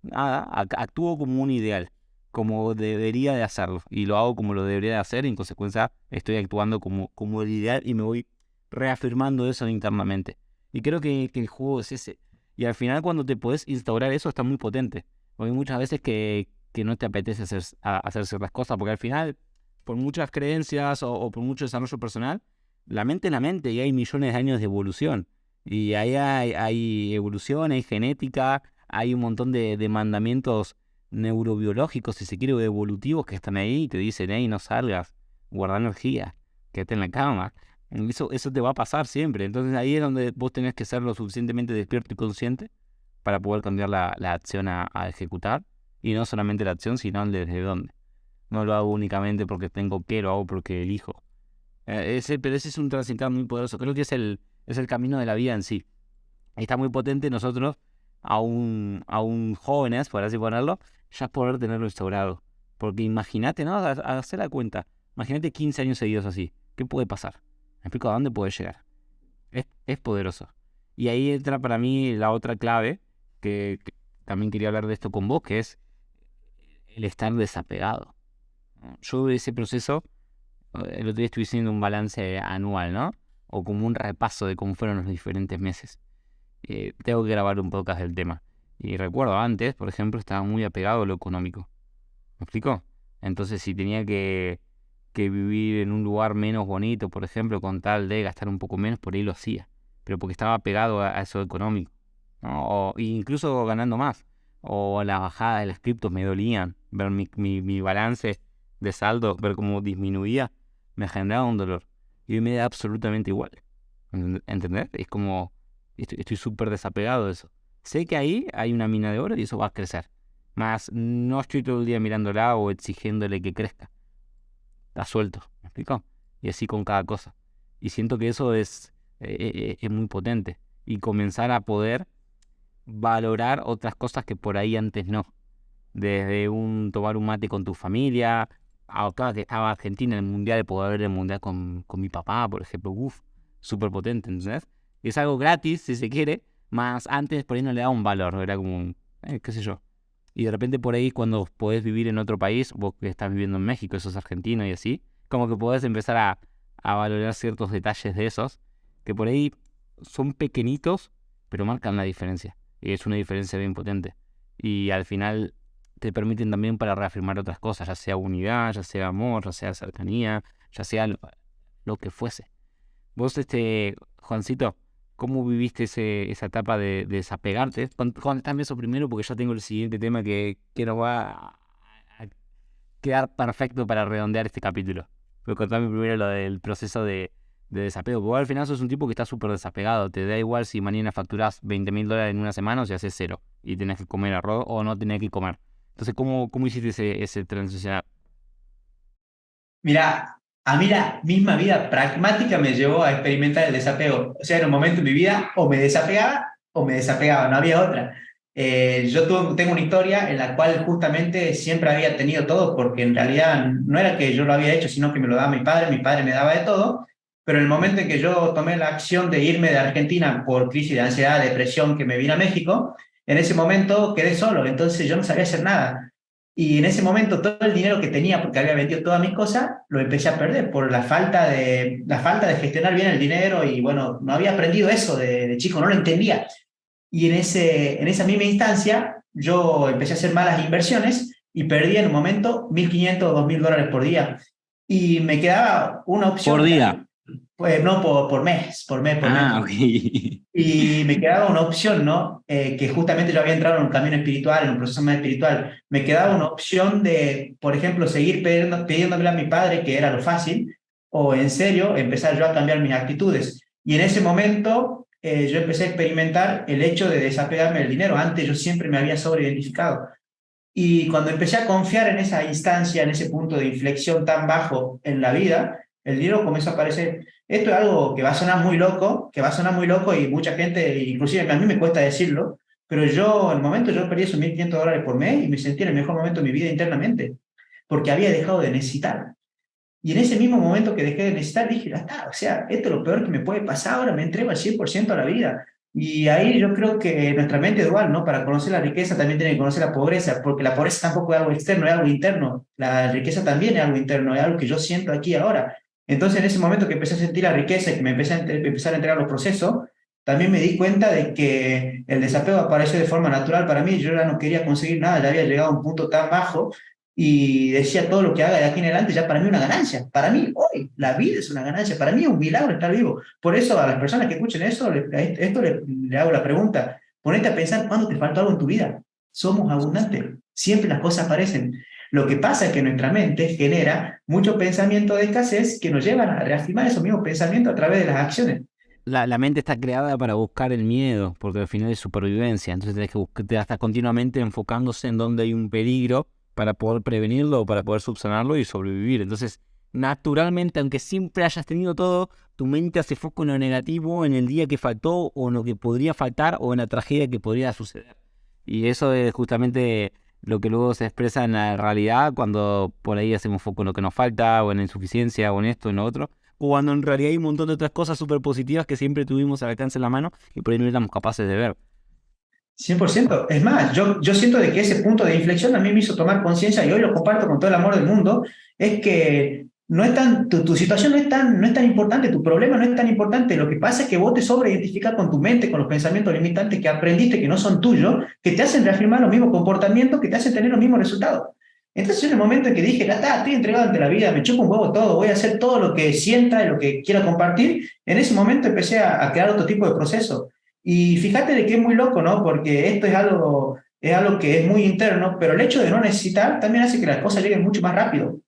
A: nada, actúo como un ideal, como debería de hacerlo, y lo hago como lo debería de hacer, y en consecuencia estoy actuando como el ideal y me voy reafirmando eso internamente. Y creo que el juego es ese. Y al final cuando te podés instaurar eso está muy potente, porque hay muchas veces que no te apetece hacer ciertas cosas, porque al final, por muchas creencias o por mucho desarrollo personal, la mente es la mente y hay millones de años de evolución. Y ahí hay evolución, hay genética, hay un montón de mandamientos neurobiológicos, si se quiere, o evolutivos que están ahí y te dicen, hey, no salgas, guarda energía, quédate en la cama. Eso te va a pasar siempre. Entonces ahí es donde vos tenés que ser lo suficientemente despierto y consciente para poder cambiar la acción a ejecutar. Y no solamente la acción, sino el desde dónde. No lo hago únicamente porque tengo que, lo hago porque elijo. Pero ese es un transitar muy poderoso. Creo que es el camino de la vida en sí. Está muy potente nosotros, aún jóvenes, por así ponerlo, ya poder tenerlo instaurado. Porque imagínate, ¿no? Hacer la cuenta. Imagínate 15 años seguidos así. ¿Qué puede pasar? ¿Me explico a dónde puede llegar? Es poderoso. Y ahí entra para mí la otra clave, que también quería hablar de esto con vos, que es el estar desapegado. Yo ese proceso, el otro día estuve haciendo un balance anual, ¿no? O como un repaso de cómo fueron los diferentes meses. Tengo que grabar un podcast del tema. Y recuerdo antes, por ejemplo, estaba muy apegado a lo económico. ¿Me explico? Entonces, si tenía que vivir en un lugar menos bonito, por ejemplo, con tal de gastar un poco menos, por ahí lo hacía. Pero porque estaba apegado a eso económico, ¿no? O incluso ganando más. O la bajada de las criptos me dolían. Ver mi balance de saldo, ver cómo disminuía, me generaba un dolor. Y hoy me da absolutamente igual. ¿Entendés? Es como, estoy súper desapegado de eso. Sé que ahí hay una mina de oro y eso va a crecer. Más no estoy todo el día mirándola o exigiéndole que crezca. Está suelto, ¿me explico? Y así con cada cosa. Y siento que eso es muy potente. Y comenzar a poder valorar otras cosas que por ahí antes no. Desde tomar un mate con tu familia, acá que estaba Argentina en el Mundial, de poder ver el Mundial con mi papá, por ejemplo. Súper potente, ¿entendés? Es algo gratis, si se quiere, más antes por ahí no le daba un valor, era como, qué sé yo. Y de repente por ahí cuando podés vivir en otro país, vos que estás viviendo en México, sos argentino y así, como que podés empezar a valorar ciertos detalles de esos, que por ahí son pequeñitos, pero marcan la diferencia. Y es una diferencia bien potente. Y al final te permiten también para reafirmar otras cosas, ya sea unidad, ya sea amor, ya sea cercanía, ya sea lo que fuese. Vos, Juancito, ¿cómo viviste esa etapa de desapegarte? Contame eso primero porque ya tengo el siguiente tema que nos va a quedar perfecto para redondear este capítulo. Pero contame primero lo del proceso de desapego. Porque al final sos un tipo que está súper desapegado. Te da igual si mañana facturás $20.000 en una semana o si haces cero y tenés que comer arroz o no tenés que comer. Entonces, ¿cómo hiciste ese transición?
B: Mira, a mí la misma vida pragmática me llevó a experimentar el desapego. O sea, en un momento en mi vida o me desapegaba, no había otra. Tengo una historia en la cual justamente siempre había tenido todo, porque en realidad no era que yo lo había hecho, sino que me lo daba mi padre me daba de todo, pero en el momento en que yo tomé la acción de irme de Argentina por crisis de ansiedad, depresión, que me vine a México, en ese momento quedé solo, entonces yo no sabía hacer nada. Y en ese momento todo el dinero que tenía, porque había vendido todas mis cosas, lo empecé a perder por la falta de gestionar bien el dinero y bueno, no había aprendido eso de chico, no lo entendía. Y en esa misma instancia yo empecé a hacer malas inversiones y perdí en un momento 1.500 o $2.000 por día. Y me quedaba una
A: Por
B: opción,
A: día.
B: pues no por mes.
A: Ah, ok.
B: Y me quedaba una opción, ¿no? Que justamente yo había entrado en un camino espiritual, en un proceso más espiritual. Me quedaba una opción de, por ejemplo, seguir pidiéndole a mi padre, que era lo fácil, o en serio, empezar yo a cambiar mis actitudes. Y en ese momento yo empecé a experimentar el hecho de desapegarme del dinero. Antes yo siempre me había sobreidentificado. Y cuando empecé a confiar en esa instancia, en ese punto de inflexión tan bajo en la vida, el dinero comenzó a aparecer. Esto es algo que va a sonar muy loco, y mucha gente, inclusive a mí me cuesta decirlo, pero yo, en el momento, yo perdí esos $1.500 por mes y me sentí en el mejor momento de mi vida internamente, porque había dejado de necesitar. Y en ese mismo momento que dejé de necesitar, dije, ya está, o sea, esto es lo peor que me puede pasar, ahora me entrego al 100% a la vida. Y ahí yo creo que nuestra mente es dual, ¿no? Para conocer la riqueza también tiene que conocer la pobreza, porque la pobreza tampoco es algo externo, es algo interno. La riqueza también es algo interno, es algo que yo siento aquí ahora. Entonces, en ese momento que empecé a sentir la riqueza y que me empecé a empezar a entregar los procesos, también me di cuenta de que el desapego apareció de forma natural para mí. Yo ya no quería conseguir nada, ya había llegado a un punto tan bajo y decía todo lo que haga de aquí en adelante ya para mí es una ganancia. Para mí hoy la vida es una ganancia, para mí es un milagro estar vivo. Por eso a las personas que escuchen eso, le hago la pregunta, ponete a pensar cuándo te falta algo en tu vida. Somos abundantes, siempre las cosas aparecen. Lo que pasa es que nuestra mente genera mucho pensamiento de escasez que nos llevan a reafirmar esos mismos pensamientos a través de las acciones.
A: La mente está creada para buscar el miedo, porque al final es supervivencia. Entonces tenés que estar continuamente enfocándose en donde hay un peligro para poder prevenirlo o para poder subsanarlo y sobrevivir. Entonces, naturalmente, aunque siempre hayas tenido todo, tu mente hace foco en lo negativo, en el día que faltó o en lo que podría faltar o en la tragedia que podría suceder. Y eso es justamente lo que luego se expresa en la realidad cuando por ahí hacemos foco en lo que nos falta, o en la insuficiencia, o en esto, en lo otro, o cuando en realidad hay un montón de otras cosas súper positivas que siempre tuvimos al alcance de la mano y por ahí no éramos capaces de ver.
B: 100%. Es más, yo siento de que ese punto de inflexión a mí me hizo tomar conciencia, y hoy lo comparto con todo el amor del mundo, es que no es tan, tu situación no es tan importante, tu problema no es tan importante. Lo que pasa es que vos te sobreidentificas con tu mente, con los pensamientos limitantes que aprendiste que no son tuyos, que te hacen reafirmar los mismos comportamientos, que te hacen tener los mismos resultados. Entonces, en el momento en que dije, ya está, estoy entregado ante la vida, me chupo un huevo todo, voy a hacer todo lo que sienta y lo que quiera compartir, en ese momento empecé a crear otro tipo de proceso. Y fíjate de que es muy loco, ¿no? Porque esto es algo que es muy interno, pero el hecho de no necesitar también hace que las cosas lleguen mucho más rápido.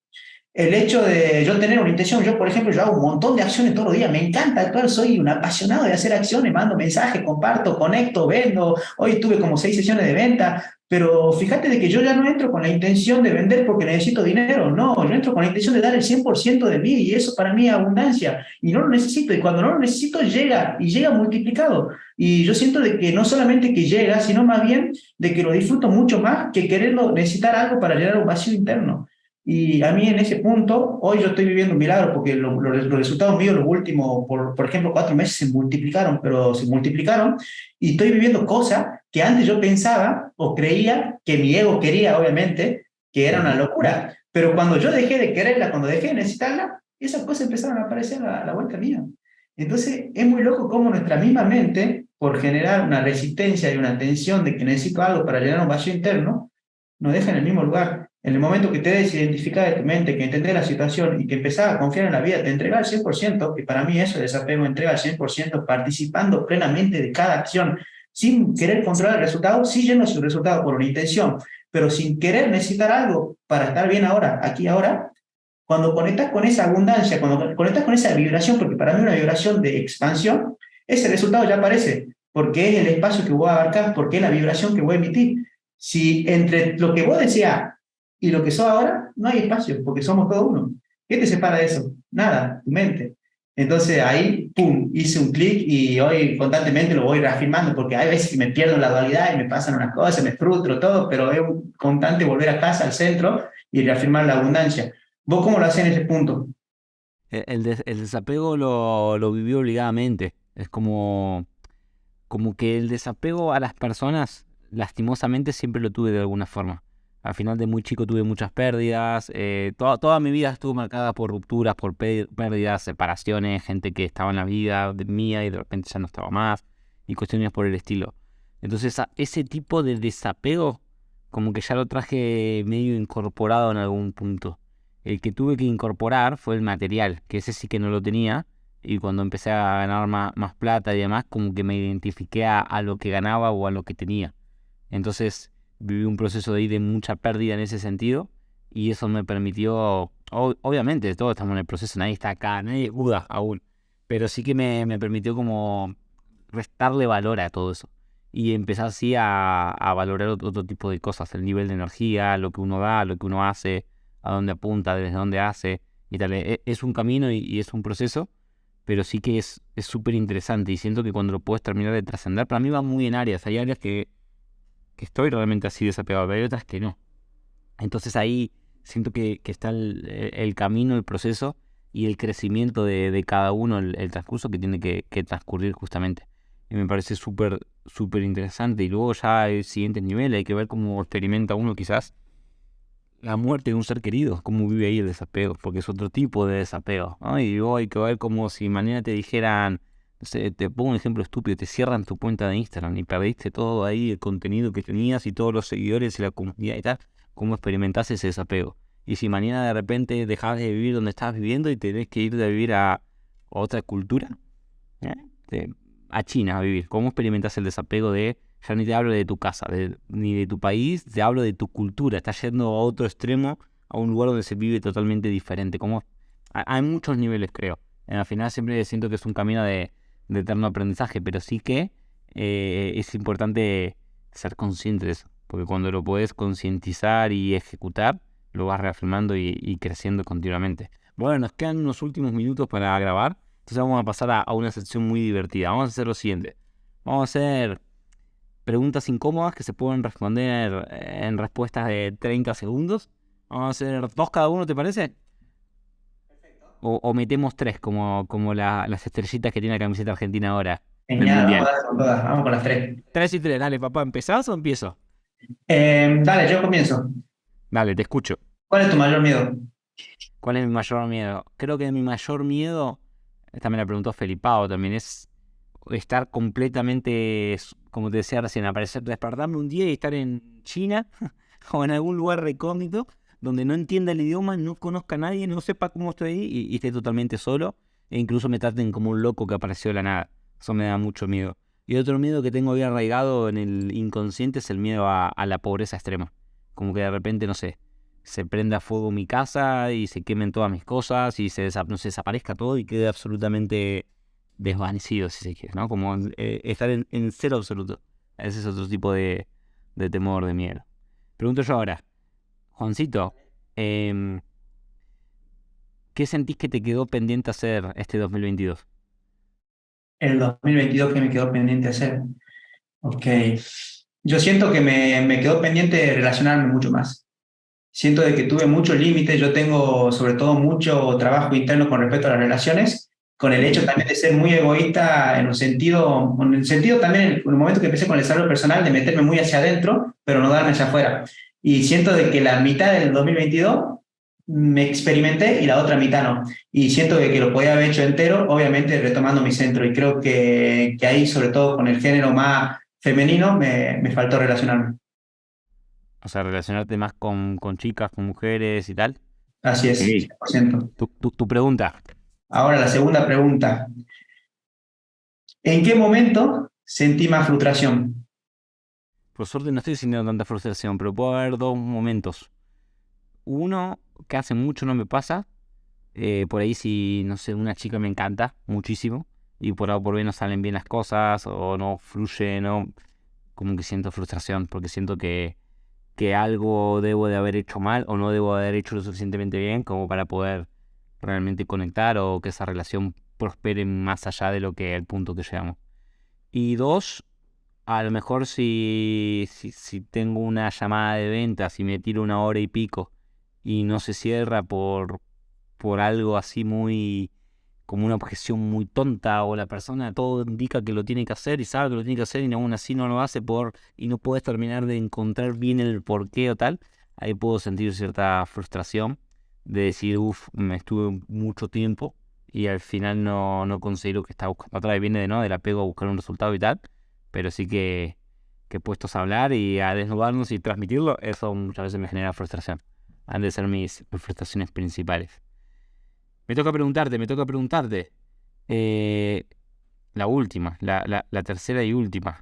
B: El hecho de yo tener una intención, yo por ejemplo, yo hago un montón de acciones todos los días, me encanta actuar, soy un apasionado de hacer acciones, mando mensajes, comparto, conecto, vendo, hoy tuve como 6 sesiones de venta, pero fíjate de que yo ya no entro con la intención de vender porque necesito dinero, no, yo entro con la intención de dar el 100% de mí y eso para mí es abundancia y no lo necesito y cuando no lo necesito llega y llega multiplicado y yo siento de que no solamente que llega, sino más bien de que lo disfruto mucho más que quererlo, necesitar algo para llenar un vacío interno. Y a mí en ese punto, hoy yo estoy viviendo un milagro porque los resultados míos, los últimos, por ejemplo, 4 meses se multiplicaron, pero se multiplicaron y estoy viviendo cosas que antes yo pensaba o creía que mi ego quería, obviamente, que era una locura. Pero cuando yo dejé de quererla, cuando dejé de necesitarla, esas cosas empezaron a aparecer a la vuelta mía. Entonces, es muy loco cómo nuestra misma mente, por generar una resistencia y una tensión de que necesito algo para llenar un vacío interno, nos deja en el mismo lugar. En el momento que te desidentificas de tu mente, que entendés la situación y que empezás a confiar en la vida, te entregas al 100%, que para mí eso es desapego, entrega al 100%, participando plenamente de cada acción, sin querer controlar el resultado, sí yendo a su resultado por una intención, pero sin querer necesitar algo para estar bien ahora, aquí ahora. Cuando conectas con esa abundancia, cuando conectas con esa vibración, porque para mí una vibración de expansión, ese resultado ya aparece, porque es el espacio que voy a abarcar, porque es la vibración que voy a emitir. Si entre lo que vos decías y lo que sos ahora, no hay espacio, porque somos todos uno. ¿Qué te separa de eso? Nada, tu mente. Entonces ahí, pum, hice un clic y hoy constantemente lo voy reafirmando, porque hay veces que me pierdo en la dualidad y me pasan unas cosas, me frustro todo, pero es un constante volver a casa, al centro, y reafirmar la abundancia. ¿Vos cómo lo haces en ese punto?
A: El desapego lo viví obligadamente. Es como que el desapego a las personas, lastimosamente, siempre lo tuve de alguna forma. Al final de muy chico tuve muchas pérdidas. Toda mi vida estuvo marcada por rupturas, por pérdidas, separaciones, gente que estaba en la vida mía y de repente ya no estaba más, y cuestiones por el estilo. Entonces, ese tipo de desapego, como que ya lo traje medio incorporado en algún punto. El que tuve que incorporar fue el material, que ese sí que no lo tenía, y cuando empecé a ganar más plata y demás, como que me identifiqué a lo que ganaba o a lo que tenía. Entonces viví un proceso de ahí de mucha pérdida en ese sentido, y eso me permitió, obviamente todos estamos en el proceso, nadie está acá, nadie es Buda aún, pero sí que me permitió como restarle valor a todo eso y empezar así a valorar otro tipo de cosas, el nivel de energía, lo que uno da, lo que uno hace, a dónde apunta, desde dónde hace y tal. Es un camino y es un proceso, pero sí que es súper interesante, y siento que cuando lo puedes terminar de trascender, para mí va muy en áreas. Hay áreas que estoy realmente así desapegado, pero hay otras que no. Entonces ahí siento que está el camino, el proceso y el crecimiento de cada uno, el transcurso que tiene que transcurrir justamente. Y me parece súper, súper interesante. Y luego ya el siguiente nivel, hay que ver cómo experimenta uno quizás la muerte de un ser querido, cómo vive ahí el desapego, porque es otro tipo de desapego, ¿no? Y luego hay que ver como si mañana te dijeran, no sé, te pongo un ejemplo estúpido, te cierran tu cuenta de Instagram y perdiste todo ahí, el contenido que tenías y todos los seguidores y la comunidad y tal, cómo experimentás ese desapego. Y si mañana de repente dejás de vivir donde estás viviendo y tenés que ir a vivir a otra cultura, ¿eh? A China a vivir, ¿cómo experimentás el desapego de, ya ni te hablo de tu casa, ni de tu país, te hablo de tu cultura, estás yendo a otro extremo, a un lugar donde se vive totalmente diferente? Como hay muchos niveles, creo. Al final siempre siento que es un camino de eterno aprendizaje, pero sí que es importante ser consciente de eso, porque cuando lo puedes concientizar y ejecutar, lo vas reafirmando y creciendo continuamente. Bueno, nos quedan unos últimos minutos para grabar, entonces vamos a pasar a una sección muy divertida. Vamos a hacer lo siguiente. Vamos a hacer preguntas incómodas que se pueden responder en respuestas de 30 segundos. Vamos a hacer dos cada uno, ¿te parece? O metemos tres, como las estrellitas que tiene la camiseta argentina ahora del
B: Genial, vamos
A: Mundial.
B: a dar con todas, vamos con las tres.
A: Tres y tres, dale, papá, ¿empezás o empiezo?
B: Dale, yo comienzo.
A: Dale, te escucho.
B: ¿Cuál es tu mayor miedo?
A: ¿Cuál es mi mayor miedo? Creo que mi mayor miedo, esta me la preguntó Felipao también, es estar completamente, como te decía recién, despertarme un día y estar en China o en algún lugar recóndito donde no entienda el idioma, no conozca a nadie, no sepa cómo estoy ahí y esté totalmente solo e incluso me traten como un loco que apareció de la nada. Eso me da mucho miedo. Y otro miedo que tengo bien arraigado en el inconsciente es el miedo a la pobreza extrema. Como que de repente, no sé, se prenda fuego mi casa y se quemen todas mis cosas y no se desaparezca todo y quede absolutamente desvanecido, si se quiere, ¿no? Como estar en cero absoluto. Ese es otro tipo de temor, de miedo. Pregunto yo ahora, Juancito, em, ¿qué sentís que te quedó pendiente hacer este 2022?
B: El 2022 que me quedó pendiente hacer. Ok. Yo siento que me quedó pendiente relacionarme mucho más. Siento de que tuve muchos límites, yo tengo sobre todo mucho trabajo interno con respecto a las relaciones, con el hecho
A: Ujú.
B: también de ser muy egoísta en el sentido también, en el momento que empecé con el desarrollo personal, de meterme muy hacia adentro, pero no darme hacia afuera. Y siento de que la mitad del 2022 me experimenté y la otra mitad no. Y siento de que lo podía haber hecho entero, obviamente retomando mi centro. Y creo que ahí, sobre todo con el género más femenino, me faltó relacionarme.
A: O sea, relacionarte más con chicas, con mujeres y tal.
B: Así
A: Ok.
B: es, 100%.
A: Tu pregunta.
B: Ahora la segunda pregunta. ¿En qué momento sentí más frustración?
A: Por suerte no estoy sintiendo tanta frustración, pero puedo haber dos momentos. Uno, que hace mucho no me pasa. Por ahí si, no sé, una chica me encanta muchísimo y por A o por B no salen bien las cosas o no fluye, no, como que siento frustración porque siento que algo debo de haber hecho mal o no debo de haber hecho lo suficientemente bien como para poder realmente conectar o que esa relación prospere más allá de lo que el punto que llegamos. Y dos, a lo mejor si tengo una llamada de ventas y me tiro una hora y pico y no se cierra por algo así muy, como una objeción muy tonta o la persona todo indica que lo tiene que hacer y sabe que lo tiene que hacer y aún así no lo hace y no puedes terminar de encontrar bien el porqué o tal, ahí puedo sentir cierta frustración de decir, uff, me estuve mucho tiempo y al final no conseguí lo que estaba buscando. Otra vez viene del apego a buscar un resultado y tal, pero sí que puestos a hablar y a desnudarnos y transmitirlo, eso muchas veces me genera frustración. Han de ser mis frustraciones principales. Me toca preguntarte. Eh, la última, la tercera y última.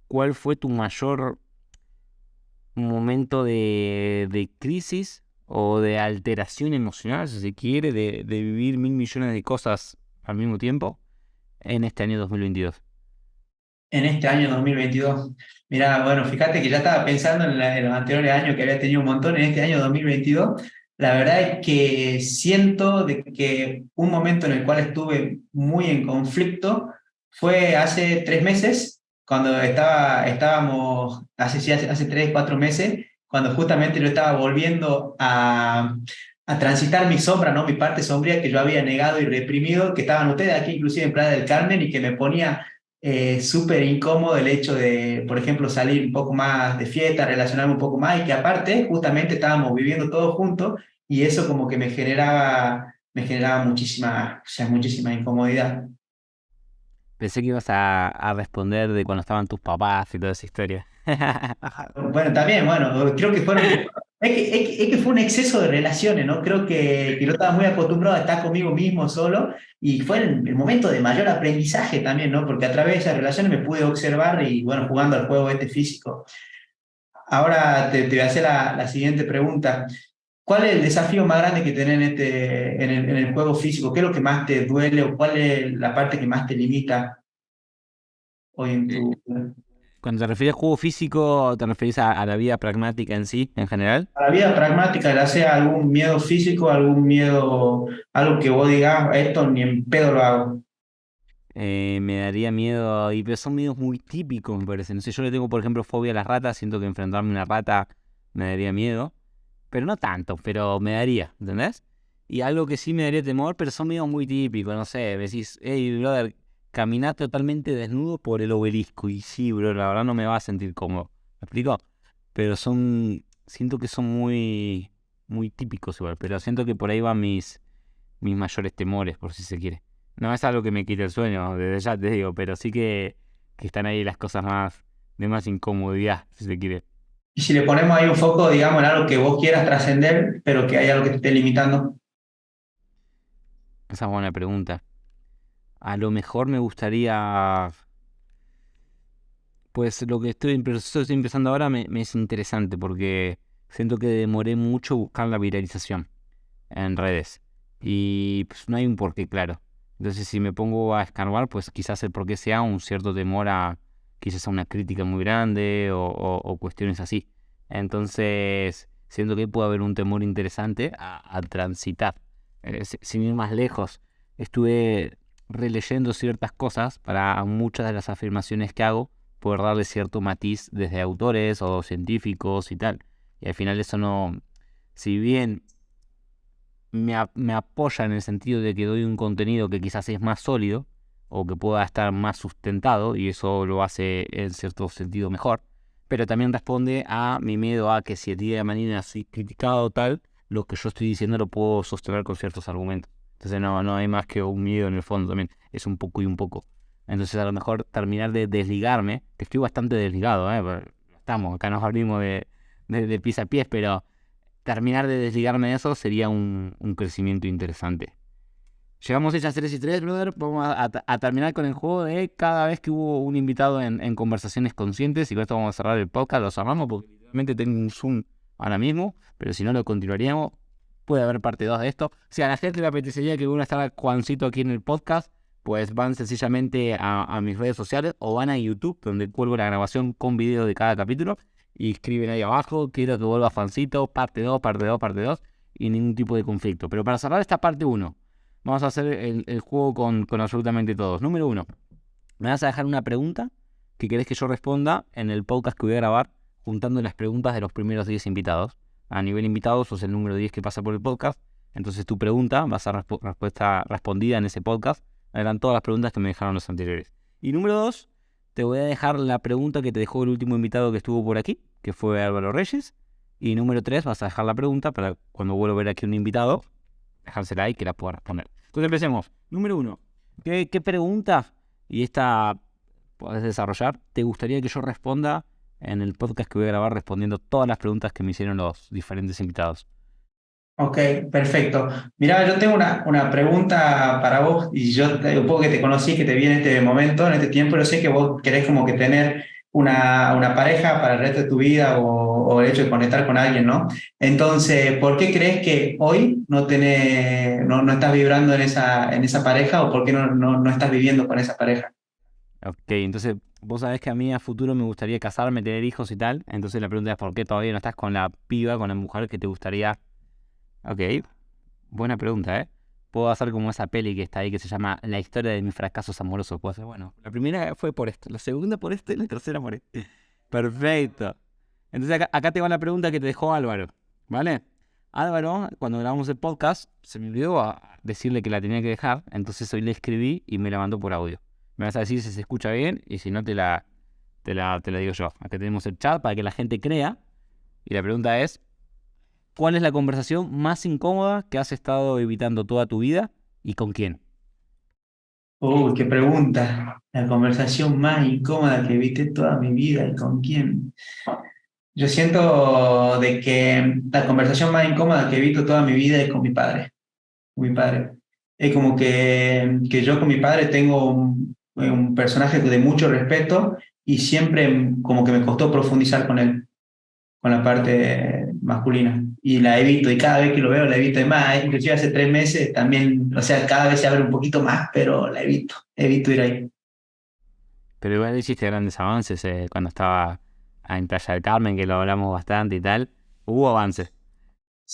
A: ¿Cuál fue tu mayor momento de crisis o de alteración emocional, si se quiere, de vivir mil millones de cosas al mismo tiempo en este año 2022?
B: En este año 2022. Mira, bueno, fíjate que ya estaba pensando en los anteriores años que había tenido un montón. En este año 2022, la verdad es que siento de que un momento en el cual estuve muy en conflicto fue hace 3 meses, cuando estábamos, hace 3, 4 meses, cuando justamente yo estaba volviendo a transitar mi sombra, ¿no? Mi parte sombría que yo había negado y reprimido, que estaban ustedes aquí inclusive en Playa del Carmen y que me ponía súper incómodo el hecho de, por ejemplo, salir un poco más de fiesta, relacionarme un poco más y que aparte justamente estábamos viviendo todos juntos y eso como que me generaba muchísima, o sea, muchísima incomodidad.
A: Pensé que ibas a responder de cuando estaban tus papás y toda esa historia.
B: Ajá. Bueno, también, bueno, creo que fueron. Es que fue un exceso de relaciones, ¿no? Creo que yo estaba muy acostumbrado a estar conmigo mismo solo y fue el momento de mayor aprendizaje también, ¿no? Porque a través de esas relaciones me pude observar y, bueno, jugando al juego este físico. Ahora te voy a hacer la siguiente pregunta. ¿Cuál es el desafío más grande que tenés en el juego físico? ¿Qué es lo que más te duele o cuál es la parte que más te limita hoy en
A: Eh,
B: tu...
A: Cuando te refieres a juego físico, ¿te refieres a la vida pragmática en sí, en general?
B: A la vida pragmática, ya sea algún miedo físico, algún miedo, algo que vos digas, esto ni en pedo lo hago.
A: Me daría miedo, pero son miedos muy típicos, me parece. No sé, yo le tengo, por ejemplo, fobia a las ratas, siento que enfrentarme a una rata me daría miedo, pero no tanto, pero me daría, ¿entendés? Y algo que sí me daría temor, pero son miedos muy típicos, no sé, decís, hey, brother, caminás totalmente desnudo por el obelisco, y sí, bro, la verdad no me va a sentir cómodo, ¿me explico? Pero siento que son muy típicos igual, pero siento que por ahí van mis mayores temores, por si se quiere. No es algo que me quite el sueño, desde ya te digo, pero sí que están ahí las cosas de más incomodidad, si se quiere.
B: Y si le ponemos ahí un foco, digamos, en algo que vos quieras trascender, pero que hay algo que te esté limitando.
A: Esa es buena pregunta. A lo mejor me gustaría, pues lo que estoy empezando ahora me es interesante porque siento que demoré mucho buscar la viralización en redes. Y pues no hay un porqué claro. Entonces si me pongo a escarbar, pues quizás el porqué sea un cierto temor a quizás a una crítica muy grande o cuestiones así. Entonces siento que puede haber un temor interesante a transitar. Sin ir más lejos, estuve releyendo ciertas cosas para muchas de las afirmaciones que hago, poder darle cierto matiz desde autores o científicos y tal. Y al final eso no, si bien me apoya en el sentido de que doy un contenido que quizás es más sólido o que pueda estar más sustentado y eso lo hace en cierto sentido mejor, pero también responde a mi miedo a que si el día de mañana soy criticado o tal, lo que yo estoy diciendo lo puedo sostener con ciertos argumentos. Entonces no hay más que un miedo en el fondo también, es un poco y un poco. Entonces a lo mejor terminar de desligarme, que estoy bastante desligado, porque estamos, acá nos abrimos de pies a pies, pero terminar de desligarme de eso sería un crecimiento interesante. Llegamos hechas 3 y 3, brother. Vamos a terminar con el juego de cada vez que hubo un invitado en conversaciones conscientes. Y con esto vamos a cerrar el podcast. Lo cerramos porque literalmente tengo un Zoom ahora mismo. Pero si no, lo continuaríamos. Puede haber parte 2 de esto. Si a la gente le apetecería que uno estar Juancito aquí en el podcast, pues van sencillamente a mis redes sociales o van a YouTube, donde cuelgo la grabación con video de cada capítulo. Y escriben ahí abajo, quiero que vuelva Juancito, parte 2, parte 2, parte 2. Y ningún tipo de conflicto. Pero para cerrar esta parte 1. Vamos a hacer el juego con absolutamente todos. Número 1. Me vas a dejar una pregunta que querés que yo responda en el podcast que voy a grabar, juntando las preguntas de los primeros 10 invitados. A nivel invitados sos el número 10 que pasa por el podcast. Entonces tu pregunta va a ser respuesta respondida en ese podcast. Eran todas las preguntas que me dejaron los anteriores. Y número 2, te voy a dejar la pregunta que te dejó el último invitado que estuvo por aquí, que fue Álvaro Reyes. Y número 3, vas a dejar la pregunta para cuando vuelva a ver aquí un invitado, dejársela ahí que la pueda responder. Entonces empecemos. Número 1. ¿Qué pregunta, y esta podés desarrollar, te gustaría que yo responda en el podcast que voy a grabar respondiendo todas las preguntas que me hicieron los diferentes invitados?
B: Ok, perfecto. Mira, yo tengo una pregunta para vos y yo un poco que te conocí, que te vi en este momento, en este tiempo, yo sé que vos querés como que tener una pareja para el resto de tu vida o el hecho de conectar con alguien, ¿no? Entonces, ¿por qué crees que hoy no estás vibrando en esa pareja o por qué no estás viviendo con esa pareja?
A: Ok, entonces vos sabés que a mí a futuro me gustaría casarme, tener hijos y tal. Entonces la pregunta es ¿por qué todavía no estás con la piba, con la mujer que te gustaría? Ok, buena pregunta, ¿eh? Puedo hacer como esa peli que está ahí que se llama La historia de mis fracasos amorosos. Puedo hacer, bueno, la primera fue por esto, la segunda por esto y la tercera por esto. Perfecto. Entonces acá te va la pregunta que te dejó Álvaro, ¿vale? Álvaro, cuando grabamos el podcast, se me olvidó a decirle que la tenía que dejar, entonces hoy le escribí y me la mandó por audio. Me vas a decir si se escucha bien y si no te la digo yo. Acá tenemos el chat para que la gente crea y la pregunta es, ¿cuál es la conversación más incómoda que has estado evitando toda tu vida y con quién?
B: Uy, qué pregunta. La conversación más incómoda que evité toda mi vida y con quién. Yo siento de que la conversación más incómoda que evito toda mi vida es con mi padre. Con mi padre. Es como que yo con mi padre tengo un personaje de mucho respeto y siempre como que me costó profundizar con él, con la parte masculina. Y la evito, y cada vez que lo veo la evito. Además, inclusive hace 3 meses también, o sea, cada vez se abre un poquito más, pero la evito ir ahí.
A: Pero igual hiciste grandes avances cuando estaba en Playa del Carmen, que lo hablamos bastante y tal. Hubo avances.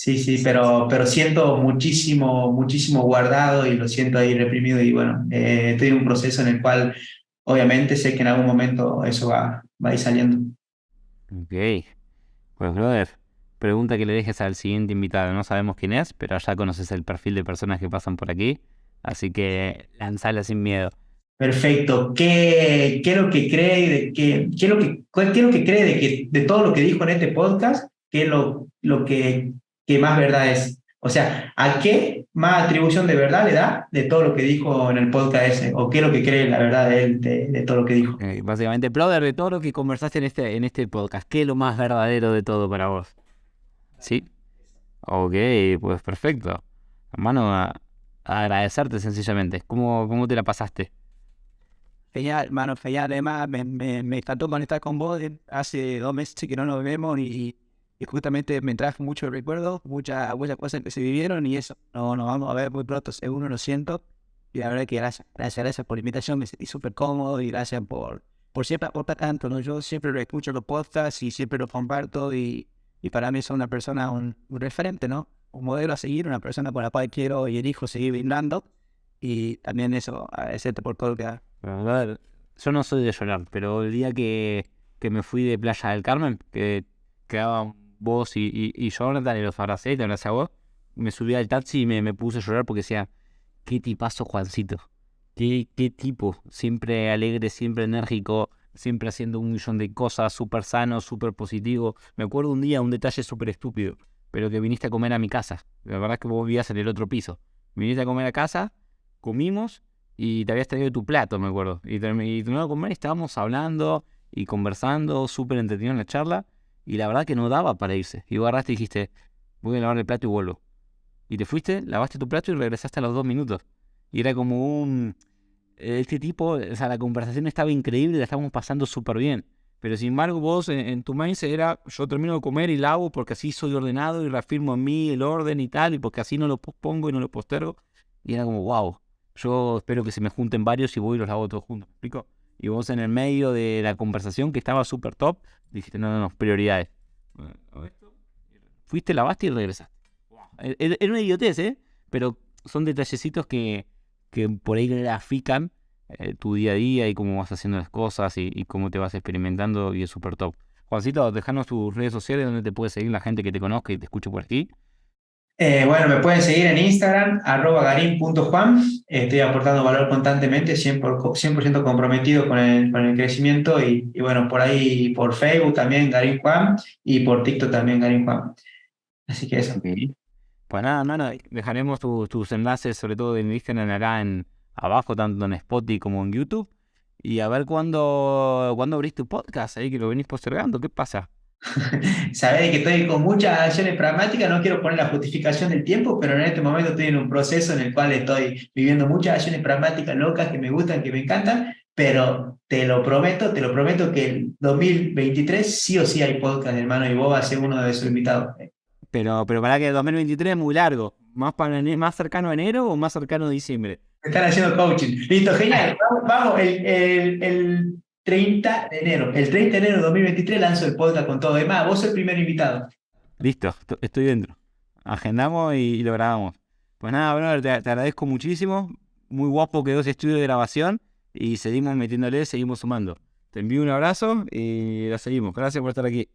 B: Sí, sí, pero siento muchísimo, muchísimo guardado y lo siento ahí reprimido y bueno, estoy en un proceso en el cual obviamente sé que en algún momento eso va a ir saliendo.
A: Ok, pues brother, pregunta que le dejes al siguiente invitado. No sabemos quién es, pero ya conoces el perfil de personas que pasan por aquí, así que lanzala sin miedo.
B: Perfecto. ¿Qué es lo que cree qué es lo qué es lo que cree de todo lo que dijo en este podcast? ¿Qué es que más verdad es? O sea, ¿a qué más atribución de verdad le da de todo lo que dijo en el podcast ese? ¿O qué es lo que cree la verdad de él de todo lo que dijo?
A: Básicamente, brother, de todo lo que conversaste en este podcast, ¿qué es lo más verdadero de todo para vos? ¿Sí? Ok, pues perfecto. Hermano, a agradecerte sencillamente. ¿Cómo te la pasaste?
C: Genial, mano, genial. Además, me encantó conectar con vos. Hace 2 meses que no nos vemos y justamente me trajo muchos recuerdos, muchas cosas que se vivieron y eso. No, nos vamos a ver muy pronto, seguro, lo siento. Y la verdad que gracias por la invitación, me sentí súper cómodo y gracias por siempre aportar tanto, ¿no? Yo siempre lo escucho los podcasts y siempre los comparto y para mí son una persona, un referente, ¿no? Un modelo a seguir, una persona con la cual quiero y elijo seguir brindando. Y también eso, agradecerte por todo lo que haces.
A: A ver, yo no soy de llorar, pero el día que me fui de Playa del Carmen, que quedaban vos y Jonathan y los abracé, te abracé a vos, me subí al taxi y me puse a llorar porque decía, qué tipazo Juancito, qué tipo, siempre alegre, siempre enérgico, siempre haciendo un millón de cosas, súper sano, súper positivo. Me acuerdo un día, un detalle súper estúpido, pero que viniste a comer a mi casa. La verdad es que vos vivías en el otro piso. Viniste a comer a casa, comimos y te habías traído tu plato, me acuerdo. Y terminamos de comer y estábamos hablando y conversando, súper entretenido en la charla. Y la verdad que no daba para irse. Y vos agarraste y dijiste, voy a lavar el plato y vuelvo. Y te fuiste, lavaste tu plato y regresaste a los 2 minutos. Y era como este tipo, o sea, la conversación estaba increíble, la estábamos pasando súper bien. Pero sin embargo, vos en tu mindset era, yo termino de comer y lavo porque así soy ordenado y reafirmo en mí el orden y tal, y porque así no lo pospongo y no lo postergo. Y era como, wow, yo espero que se me junten varios y voy y los lavo todos juntos. ¿Me explico? Y vos en el medio de la conversación que estaba súper top, dijiste, no, no, no, prioridades. Bueno, esto, fuiste, lavaste y regresaste. Wow. Era una idiotez, ¿eh? Pero son detallecitos que por ahí grafican tu día a día y cómo vas haciendo las cosas y cómo te vas experimentando y es súper top. Juancito, dejanos tus redes sociales donde te puede seguir la gente que te conozca y te escuche por aquí.
B: Bueno, me pueden seguir en Instagram, @garin.juan. Estoy aportando valor constantemente, 100% comprometido con el crecimiento y bueno, por ahí, por Facebook también, Garín Juan, y por TikTok también, Garín Juan. Así que eso.
A: Ok. Pues nada, mano, dejaremos tus enlaces, sobre todo en Instagram, acá abajo, tanto en Spotify como en YouTube. Y a ver cuándo abrís tu podcast, ahí que lo venís postergando. ¿Qué pasa?
B: Sabés que estoy con muchas acciones pragmáticas, no quiero poner la justificación del tiempo, pero en este momento estoy en un proceso en el cual estoy viviendo muchas acciones pragmáticas locas que me gustan, que me encantan, pero te lo prometo que el 2023 sí o sí hay podcast, hermano, y vos vas a ser uno de sus invitados.
A: Pero para que el 2023 es muy largo. ¿Más cercano a enero o más cercano a diciembre?
B: Están haciendo coaching. Listo, genial. Vamos, el 30 de enero. El 30 de enero de 2023 lanzo el podcast con todo. Además, vos sos el primer invitado.
A: Listo, estoy dentro. Agendamos y lo grabamos. Pues nada, brother, te agradezco muchísimo. Muy guapo quedó ese estudio de grabación y seguimos metiéndole, seguimos sumando. Te envío un abrazo y la seguimos. Gracias por estar aquí.